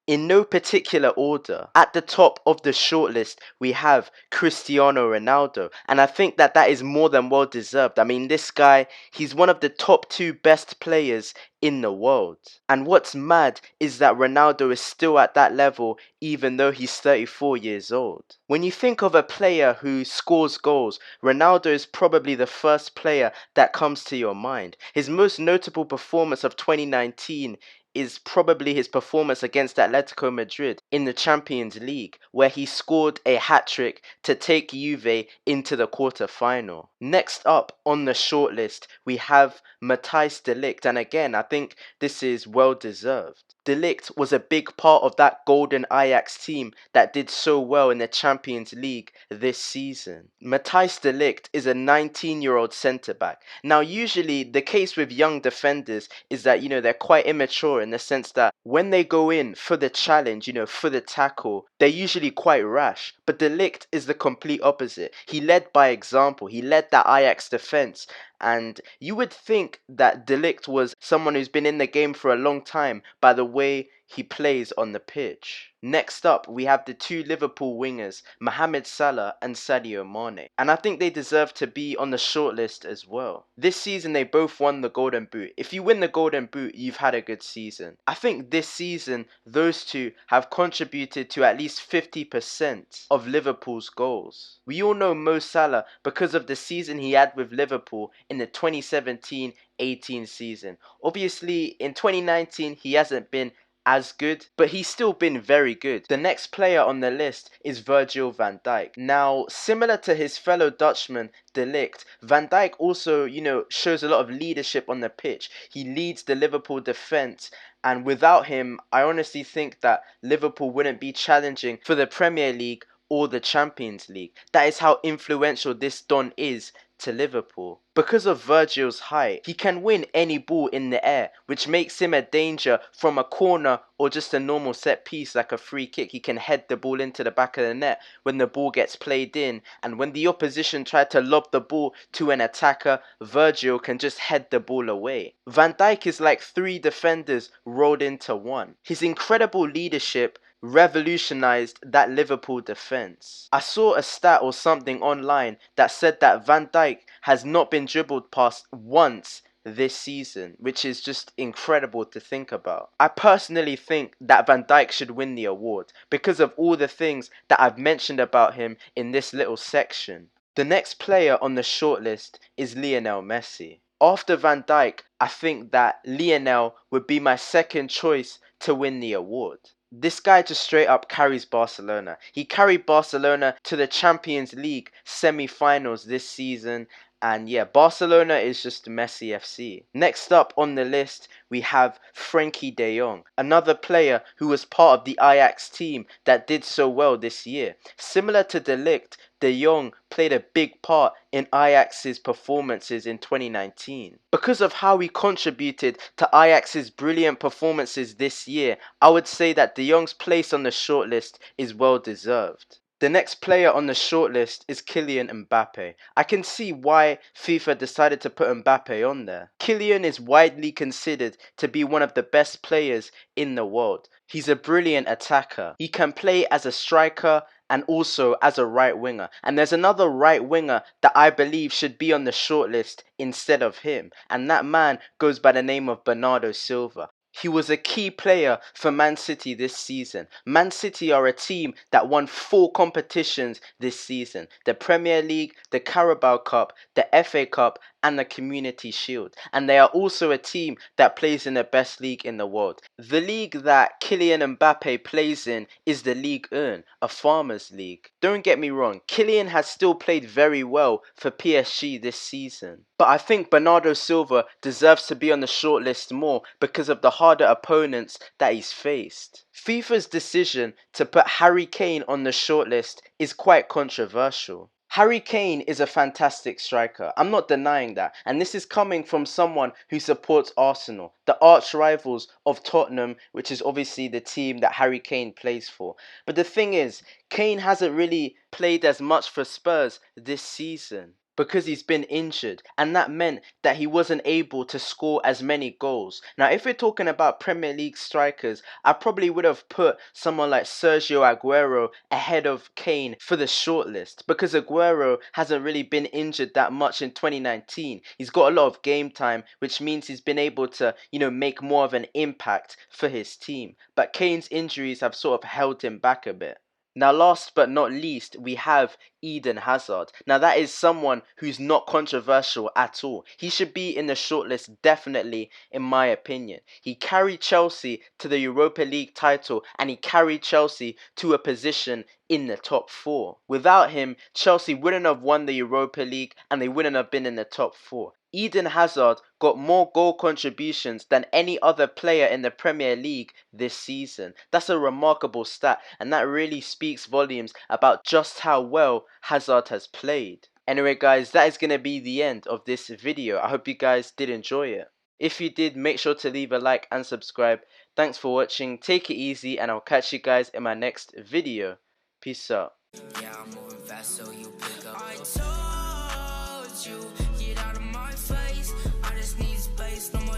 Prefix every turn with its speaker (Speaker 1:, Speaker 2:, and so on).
Speaker 1: In no particular order, at the top of the shortlist, we have Cristiano Ronaldo. And I think that that is more than well deserved. I mean, this guy, he's one of the top two best players in the world. And what's mad is that Ronaldo is still at that level even though he's 34 years old. When you think of a player who scores goals, Ronaldo is probably the first player that comes to your mind. His most notable performance of 2019 is probably his performance against Atletico Madrid in the Champions League, where he scored a hat-trick to take Juve into the quarter-final. Next up on the shortlist, we have Matthijs de Ligt, and again, I think this is well deserved. De Ligt was a big part of that golden Ajax team that did so well in the Champions League this season. Matthijs de Ligt is a 19-year-old centre-back. Now, usually the case with young defenders is that, they're quite immature in the sense that when they go in for the challenge, for the tackle, they're usually quite rash. But de Ligt is the complete opposite. He led by example. He led that Ajax defense. And you would think that de Ligt was someone who's been in the game for a long time by the way he plays on the pitch. Next up, we have the two Liverpool wingers, Mohamed Salah and Sadio Mane. And I think they deserve to be on the shortlist as well. This season, they both won the Golden Boot. If you win the Golden Boot, you've had a good season. I think this season, those two have contributed to at least 50% of Liverpool's goals. We all know Mo Salah because of the season he had with Liverpool in the 2017-18 season. Obviously, in 2019, he hasn't been as good, but he's still been very good. The next player on the list is Virgil van Dijk. Now, similar to his fellow Dutchman, de Ligt, Van Dijk also, shows a lot of leadership on the pitch. He leads the Liverpool defense, and without him, I honestly think that Liverpool wouldn't be challenging for the Premier League or the Champions League. That is how influential this Don is to Liverpool. Because of Virgil's height, he can win any ball in the air, which makes him a danger from a corner or just a normal set piece like a free kick. He can head the ball into the back of the net when the ball gets played in, and when the opposition try to lob the ball to an attacker, Virgil can just head the ball away. Van Dijk is like three defenders rolled into one. His incredible leadership revolutionized that Liverpool defense. I saw a stat or something online that said that Van Dijk has not been dribbled past once this season, which is just incredible to think about. I personally think that Van Dijk should win the award because of all the things that I've mentioned about him in this little section. The next player on the shortlist is Lionel Messi. After Van Dijk, I think that Lionel would be my second choice to win the award. This guy just straight up carries Barcelona. He carried Barcelona to the Champions League semi-finals this season. And yeah, Barcelona is just Messi FC. Next up on the list, we have Frenkie de Jong, another player who was part of the Ajax team that did so well this year. Similar to de Ligt, de Jong played a big part in Ajax's performances in 2019. Because of how he contributed to Ajax's brilliant performances this year, I would say that de Jong's place on the shortlist is well deserved. The next player on the shortlist is Kylian Mbappe. I can see why FIFA decided to put Mbappe on there. Kylian is widely considered to be one of the best players in the world. He's a brilliant attacker. He can play as a striker and also as a right winger. And there's another right winger that I believe should be on the shortlist instead of him. And that man goes by the name of Bernardo Silva. He was a key player for Man City this season. Man City are a team that won 4 competitions this season: the Premier League, the Carabao Cup, the FA Cup, and the Community Shield. And they are also a team that plays in the best league in the world. The league that Kylian Mbappe plays in is the Ligue 1, a farmers league. Don't get me wrong, Kylian has still played very well for PSG this season. But I think Bernardo Silva deserves to be on the shortlist more because of the harder opponents that he's faced. FIFA's decision to put Harry Kane on the shortlist is quite controversial. Harry Kane is a fantastic striker. I'm not denying that. And this is coming from someone who supports Arsenal, the arch rivals of Tottenham, which is obviously the team that Harry Kane plays for. But the thing is, Kane hasn't really played as much for Spurs this season. because he's been injured, and that meant that he wasn't able to score as many goals. Now, if we're talking about Premier League strikers, I probably would have put someone like Sergio Aguero ahead of Kane for the shortlist, because Aguero hasn't really been injured that much in 2019. He's got a lot of game time, which means he's been able to, make more of an impact for his team. But Kane's injuries have sort of held him back a bit. Now, last but not least, we have Eden Hazard. Now, that is someone who's not controversial at all. He should be in the shortlist, definitely, in my opinion. He carried Chelsea to the Europa League title, and he carried Chelsea to a position in the top 4. Without him, Chelsea wouldn't have won the Europa League, and they wouldn't have been in the top 4. Eden Hazard got more goal contributions than any other player in the Premier League this season. That's a remarkable stat, and that really speaks volumes about just how well Hazard has played. Anyway guys, that is going to be the end of this video. I hope you guys did enjoy it. If you did, make sure to leave a like and subscribe. Thanks for watching, take it easy, and I'll catch you guys in my next video. Peace out. Yeah, I'm moving fast, so you pick up. I told you, get out of my face. I just need space, no more